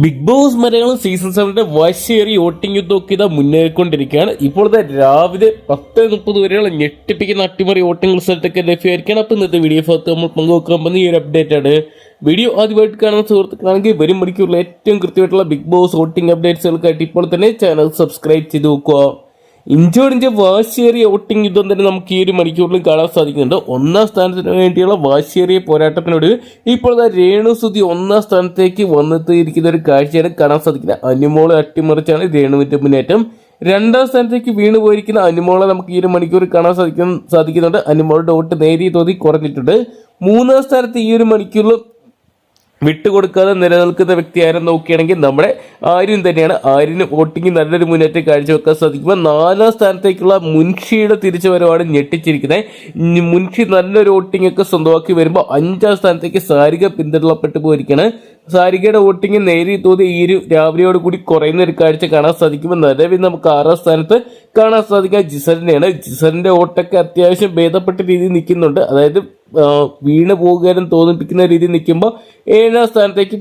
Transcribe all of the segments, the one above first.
Big boss Malayalam season 7 വാശിയേറിയ voting യുദ്ധമൊക്കെ ഇതാ മുന്നേറിക്കൊണ്ടിരിക്കുകയാണ്. ഇപ്പോഴത്തെ രാവിലെ 10:30 വരെയുള്ള ഞെട്ടിപ്പിക്കുന്ന അട്ടിമറി വോട്ടിംഗ് റിസൾട്ടൊക്കെ ലഭ്യമായിരിക്കുകയാണ്. അപ്പോൾ ഇന്നത്തെ വീഡിയോ ഭാഗത്ത് നമ്മൾ പങ്കുവെക്കാൻ പോകുന്ന ഈ ഒരു അപ്ഡേറ്റ് ആണ്. വീഡിയോ ആദ്യമായിട്ട് കാണുന്ന സുഹൃത്തുക്കളാണെങ്കിൽ വരും മണിക്കൂറിൽ ഏറ്റവും കൃത്യമായിട്ടുള്ള ബിഗ് ബോസ് വോട്ടിംഗ് അപ്ഡേറ്റ്സുകൾക്കായിട്ട് ഇപ്പോൾ തന്നെ ചാനൽ സബ്സ്ക്രൈബ് ചെയ്ത് നോക്കുക. ഇഞ്ചോടിഞ്ച് വാശിയേറിയ വോട്ടിംഗ് യുദ്ധം തന്നെ നമുക്ക് ഈ ഒരു മണിക്കൂറിലും കാണാൻ സാധിക്കുന്നുണ്ട്. ഒന്നാം സ്ഥാനത്തിന് വേണ്ടിയുള്ള വാശിയേറിയ പോരാട്ടത്തിനോട് ഇപ്പോൾ രേണു സുധി ഒന്നാം സ്ഥാനത്തേക്ക് വന്നെത്തിയിരിക്കുന്ന ഒരു കാഴ്ചയാണ് കാണാൻ സാധിക്കുന്നത്. അനുമോളെ അട്ടിമറിച്ചാണ് രേണുവിന്റെ മുന്നേറ്റം. രണ്ടാം സ്ഥാനത്തേക്ക് വീണു പോയിരിക്കുന്ന അനുമോളെ നമുക്ക് ഈ ഒരു മണിക്കൂർ കാണാൻ സാധിക്കുന്നുണ്ട്. അനുമോളുടെ വോട്ട് നേരിയ തോതിൽ കുറഞ്ഞിട്ടുണ്ട്. മൂന്നാം സ്ഥാനത്ത് ഈ ഒരു മണിക്കൂറിൽ വിട്ടുകൊടുക്കാതെ നിലനിൽക്കുന്ന വ്യക്തി ആരെന്ന് നോക്കുകയാണെങ്കിൽ നമ്മുടെ ആര്യൻ തന്നെയാണ്. ആര്യന് വോട്ടിംഗ് നല്ലൊരു മുന്നേറ്റം കാഴ്ചവെക്കാൻ സാധിക്കുമ്പോൾ നാലാം സ്ഥാനത്തേക്കുള്ള മുൻഷിയുടെ തിരിച്ചുവരവാണ് ഞെട്ടിച്ചിരിക്കുന്നത്. മുൻഷി നല്ലൊരു വോട്ടിംഗ് ഒക്കെ സ്വന്തമാക്കി വരുമ്പോൾ അഞ്ചാം സ്ഥാനത്തേക്ക് സാരിക പിന്തള്ളപ്പെട്ടു പോയിരിക്കുകയാണ്. സാരികയുടെ വോട്ടിംഗ് നേരിയ തോതി ഈ ഒരു രാവിലെയോട് കൂടി കുറയുന്ന ഒരു കാഴ്ച കാണാൻ സാധിക്കുമ്പോൾ നിലവിൽ നമുക്ക് ആറാം സ്ഥാനത്ത് കാണാൻ സാധിക്കുക ജിസറിനെയാണ്. ജിസറിന്റെ വോട്ടൊക്കെ അത്യാവശ്യം ഭേദപ്പെട്ട രീതിയിൽ നിൽക്കുന്നുണ്ട്. അതായത് വീണ് പോകുകയും തോന്നിപ്പിക്കുന്ന രീതിയിൽ നിൽക്കുമ്പോൾ ഏഴാം സ്ഥാനത്തേക്ക്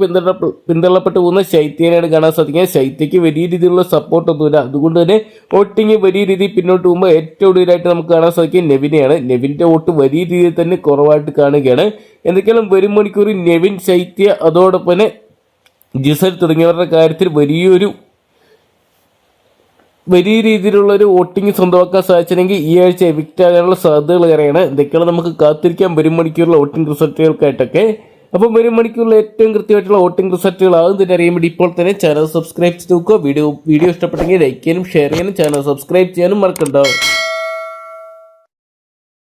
പിന്തള്ളപ്പെട്ടു പോകുന്ന ശൈത്യനെയാണ് കാണാൻ സാധിക്കുന്നത്. ശൈത്യക്ക് വലിയ രീതിയിലുള്ള സപ്പോർട്ടൊന്നുമില്ല. അതുകൊണ്ട് തന്നെ വോട്ടിങ് വലിയ രീതിയിൽ പിന്നോട്ട് പോകുമ്പോൾ ഏറ്റവും കൂടുതലായിട്ട് നമുക്ക് കാണാൻ സാധിക്കും നെവിനെയാണ്. നെവിന്റെ വോട്ട് വലിയ രീതിയിൽ തന്നെ കുറവായിട്ട് കാണുകയാണ്. എന്തൊക്കെയാലും വരും മണിക്കൂറിൽ നെവിൻ, ശൈത്യ, അതോടൊപ്പം തന്നെ ജിസൽ തുടങ്ങിയവരുടെ കാര്യത്തിൽ വലിയ രീതിയിലുള്ള ഒരു വോട്ടിംഗ് സ്വന്തമാക്കാൻ സാധിച്ചില്ലെങ്കിൽ ഈ ആഴ്ച എവിക്റ്റ് ആകാനുള്ള സാധ്യതകൾ ഏറെയാണ്. എന്തൊക്കെയാണ് നമുക്ക് കാത്തിരിക്കാം വരും മണിക്കൂറിലുള്ള വോട്ടിംഗ് റിസൾട്ടുകൾക്കായിട്ടൊക്കെ. അപ്പം വരും മണിക്കൂറിൽ ഏറ്റവും കൃത്യമായിട്ടുള്ള വോട്ടിംഗ് റിസൾട്ടുകൾ ആദ്യം തന്നെ അറിയാൻ വേണ്ടി ഇപ്പോൾ തന്നെ ചാനൽ സബ്സ്ക്രൈബ് ചെയ്ത് നോക്കുക. വീഡിയോ ഇഷ്ടപ്പെട്ടെങ്കിൽ ലൈക്ക് ചെയ്യാനും ഷെയർ ചെയ്യാനും ചാനൽ സബ്സ്ക്രൈബ് ചെയ്യാനും മറക്കണ്ട.